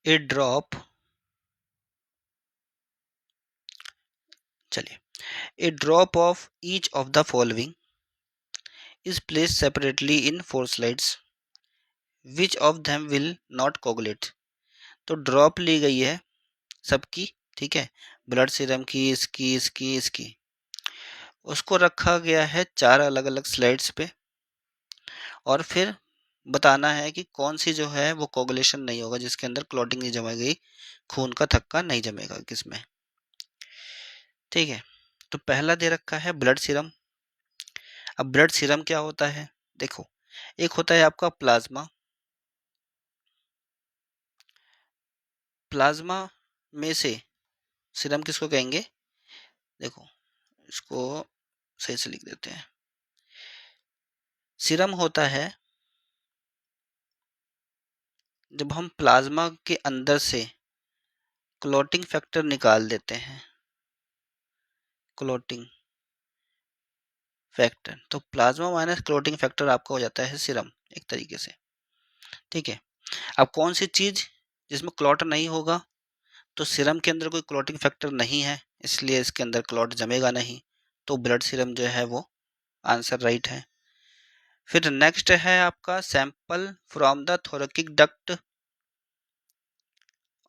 ए drop चलिए a drop of each of the following is placed separately in 4 slides which of them will not coagulate. तो drop ली गई है सबकी, ठीक है, ब्लड सीरम की, इसकी, उसको रखा गया है 4 अलग अलग स्लाइड्स पे, और फिर बताना है कि कौन सी जो है वो कोगुलेशन नहीं होगा, जिसके अंदर क्लॉटिंग नहीं जमेगी, खून का थक्का नहीं जमेगा किसमें, ठीक है। तो पहला दे रखा है ब्लड सीरम। अब ब्लड सीरम क्या होता है, देखो, एक होता है आपका प्लाज्मा। प्लाज्मा में से सीरम किसको कहेंगे, देखो इसको सही से लिख देते हैं। सीरम होता है जब हम प्लाज्मा के अंदर से क्लॉटिंग फैक्टर निकाल देते हैं, क्लॉटिंग फैक्टर, तो प्लाज्मा माइनस क्लॉटिंग फैक्टर आपका हो जाता है सीरम एक तरीके से, ठीक है। अब कौन सी चीज जिसमें क्लॉट नहीं होगा, तो सीरम के अंदर कोई क्लॉटिंग फैक्टर नहीं है, इसलिए इसके अंदर क्लॉट जमेगा नहीं, तो ब्लड सीरम जो है वो आंसर राइट है। फिर नेक्स्ट है आपका sample from the थोरेकिक duct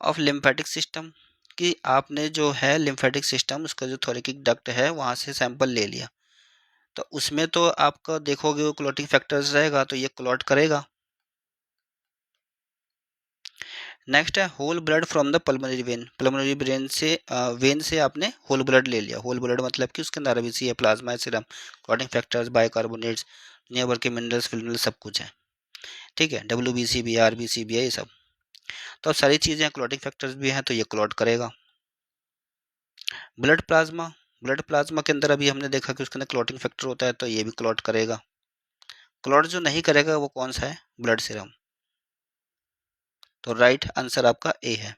of lymphatic system, कि आपने जो है लिम्फेटिक सिस्टम उसका जो थोरेकिक डक्ट है वहां से सैंपल ले लिया, तो उसमें तो आपका देखोगे वो क्लॉटिंग फैक्टर्स रहेगा, तो ये क्लॉट करेगा। नेक्स्ट है whole blood from the pulmonary vein, pulmonary vein से आपने होल ब्लड ले लिया। होल ब्लड मतलब कि उसके अंदर आरबीसी है, प्लाज्मा है, serum, clotting factors, bicarbonates, near के मिनरल्स मिनरल्स सब कुछ है, ठीक है, डब्ल्यूबीसी भी है, आरबीसी भी है, ये सब। तो अब सारी चीज़ें क्लॉटिंग फैक्टर्स भी हैं, तो ये क्लॉट करेगा। ब्लड प्लाज्मा, ब्लड प्लाज्मा के अंदर अभी हमने देखा कि उसके अंदर क्लॉटिंग फैक्टर होता है, तो ये भी क्लॉट करेगा। क्लॉट जो नहीं करेगा वो कौन सा है, ब्लड सीरम। तो राइट आंसर आपका ए है।